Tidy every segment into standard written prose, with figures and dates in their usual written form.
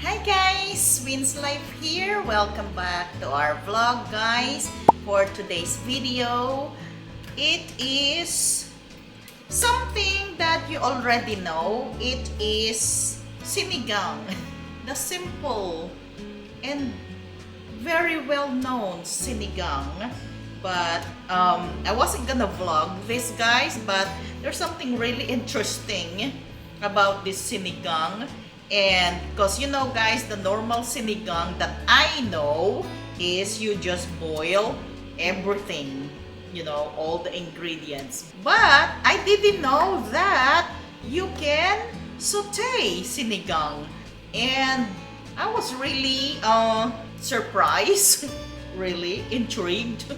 Hi guys, Win's Life here. Welcome back to our vlog guys. For today's video, it is something that you already know. It is Sinigang. The simple and very well known Sinigang. But I wasn't gonna vlog this guys, but there's something really interesting about this Sinigang. And because you know guys, the normal sinigang that I know is you just boil everything, all the ingredients. But I didn't know that you can saute sinigang. And I was really surprised, really intrigued.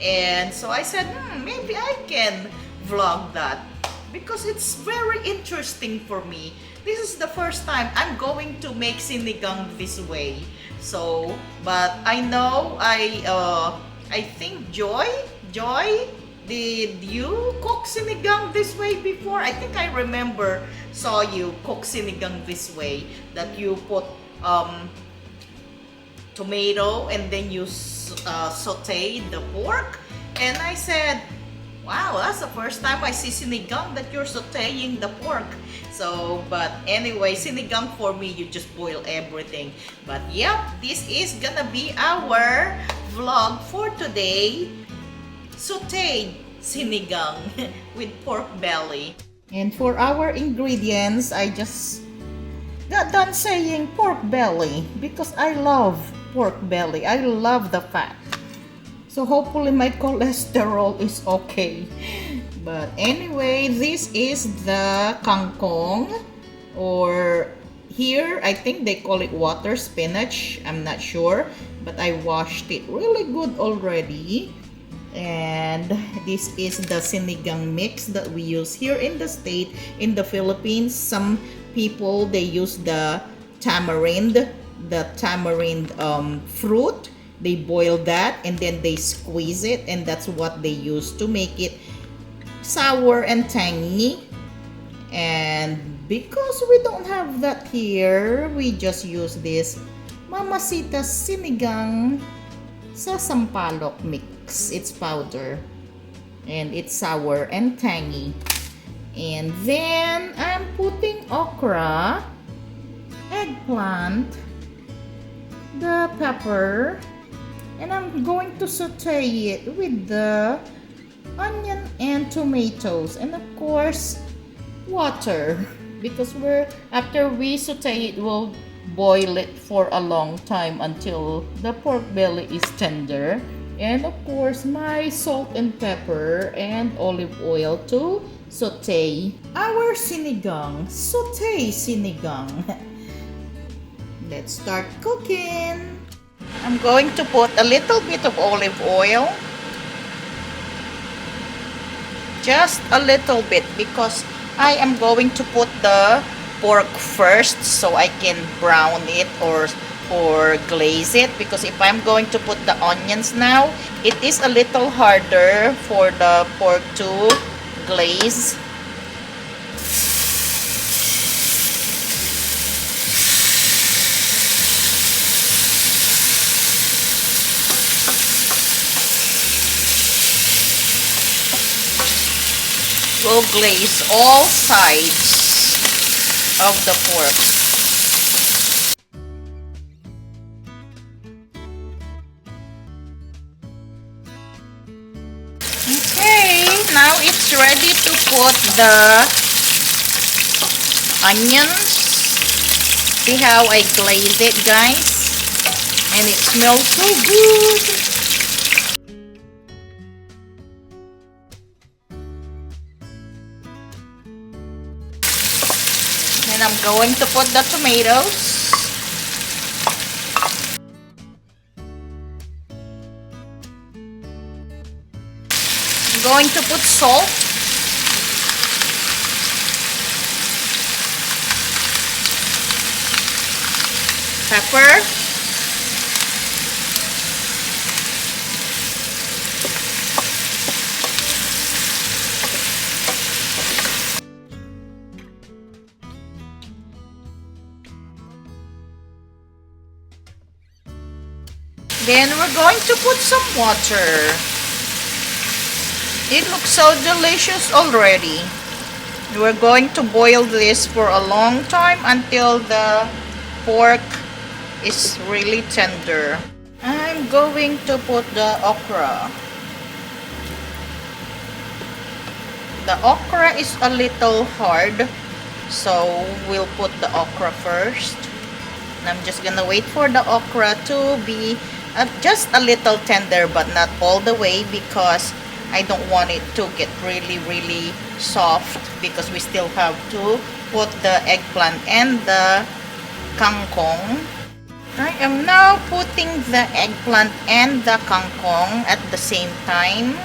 And so I said, maybe I can vlog that because it's very interesting for me. This is the first time I'm going to make sinigang this way. So, but I know I think Joy, did you cook sinigang this way before? I think I remember saw you cook sinigang this way, that you put tomato and then you sauteed the pork. And I said, wow, that's the first time I see sinigang that you're sauteing the pork. So, but anyway, sinigang for me, you just boil everything. But yep, this is gonna be our vlog for today. Sauteed sinigang with pork belly. And for our ingredients, I just got done saying pork belly because I love pork belly. I love the fat. So hopefully my cholesterol is okay. But anyway, this is the kangkong, or here I think they call it water spinach. I'm not sure, but I washed it really good already. And this is the sinigang mix that we use here in the state, in the Philippines. Some people, they use the tamarind fruit. They boil that and then they squeeze it, and that's what they use to make it sour and tangy. And because we don't have that here, we just use this Mamacita's sinigang sa sampalok mix. It's powder and it's sour and tangy. And then I'm putting okra, eggplant, the pepper, and I'm going to saute it with the onion and tomatoes, and of course water, because after we saute it, we'll boil it for a long time until the pork belly is tender. And of course my salt and pepper and olive oil to saute our sinigang. Saute sinigang. Let's start cooking. I'm going to put a little bit of olive oil. Just a little bit, because I am going to put the pork first so I can brown it or glaze it, because if I'm going to put the onions now, it is a little harder for the pork to glaze. We'll glaze all sides of the pork. Okay, now it's ready to put the onions. See how I glaze it, guys? And it smells so good. And I'm going to put the tomatoes. I'm going to put salt. Pepper. Then we're going to put some water. It looks so delicious already. We're going to boil this for a long time until the pork is really tender. I'm going to put the okra. The okra is a little hard, so we'll put the okra first. And I'm just gonna wait for the okra to be just a little tender, but not all the way, because I don't want it to get really soft, because we still have to put the eggplant and the kangkong. I am now putting the eggplant and the kangkong at the same time,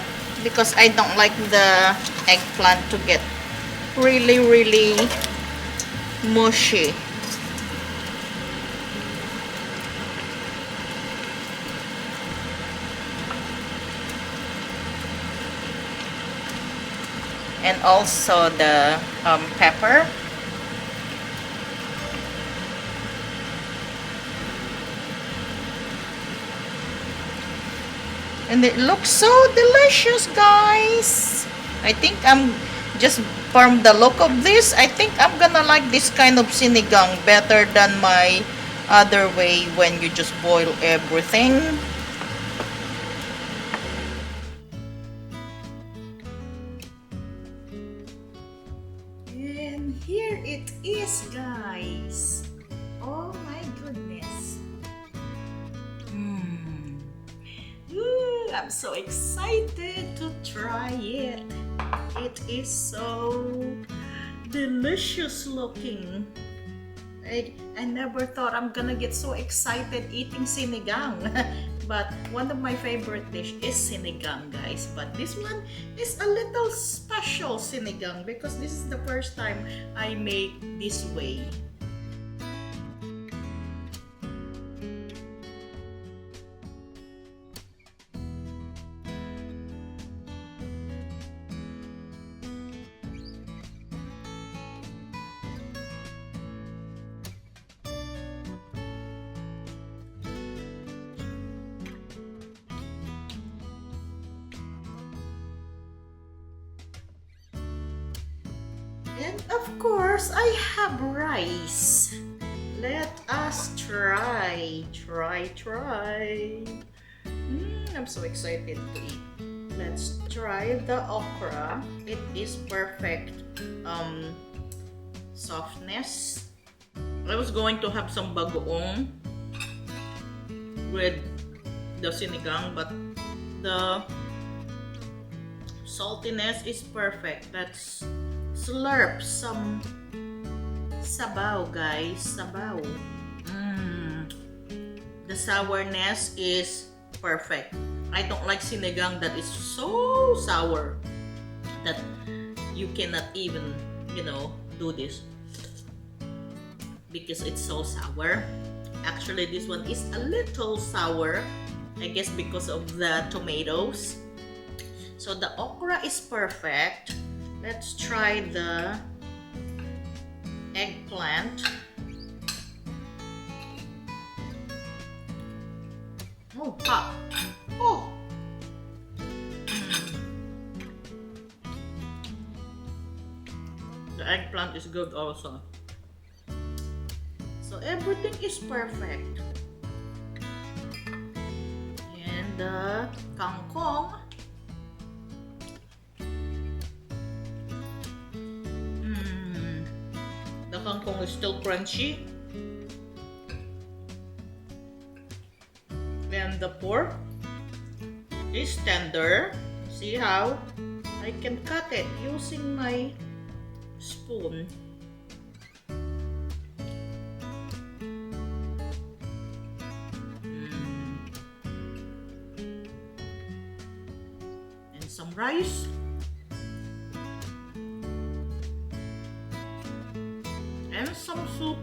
because I don't like the eggplant to get really mushy. And also the pepper. And it looks so delicious, guys. I think just from the look of this, I think I'm gonna like this kind of sinigang better than my other way when you just boil everything. And here it is, guys. Oh my goodness. I'm so excited to try it. It is so delicious looking. I never thought I'm gonna get so excited eating sinigang. But one of my favorite dish is sinigang, guys. But this one is a little special sinigang because this is the first time I make this way. And of course, I have rice. Let us try. I'm so excited to eat. Let's try the okra. It is perfect softness. I was going to have some bagoong with the sinigang, but the saltiness is perfect. Let's slurp some sabaw, guys. Sabaw. The sourness is perfect. I don't like sinigang that is so sour that you cannot even, do this because it's so sour. Actually, this one is a little sour, I guess because of the tomatoes. So the okra is perfect. Let's try the eggplant. Oh, hot. Oh. The eggplant is good also. So everything is perfect. And the kangkong. The kangkong is still crunchy. And the pork is tender. See how I can cut it using my spoon. And some rice. And some soup.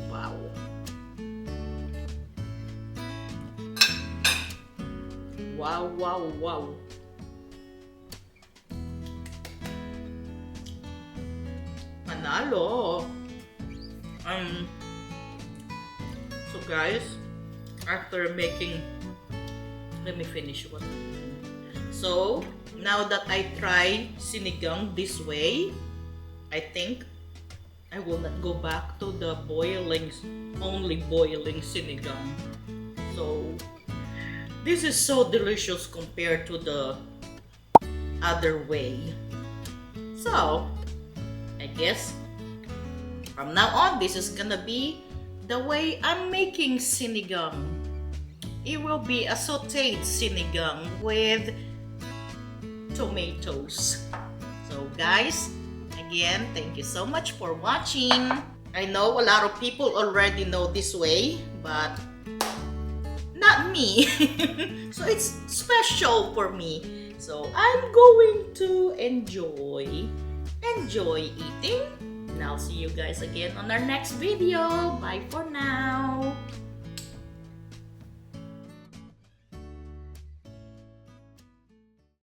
Wow. Wow. Panalo. So guys, after making, let me finish what. So now that I try sinigang this way, I think I will not go back to the only boiling sinigang. So this is so delicious compared to the other way. So I guess from now on, this is gonna be the way I'm making sinigang. It will be a sauteed sinigang with tomatoes. So guys, again, thank you so much for watching. I know a lot of people already know this way, but not me. So it's special for me. So I'm going to enjoy eating. And I'll see you guys again on our next video. Bye for now.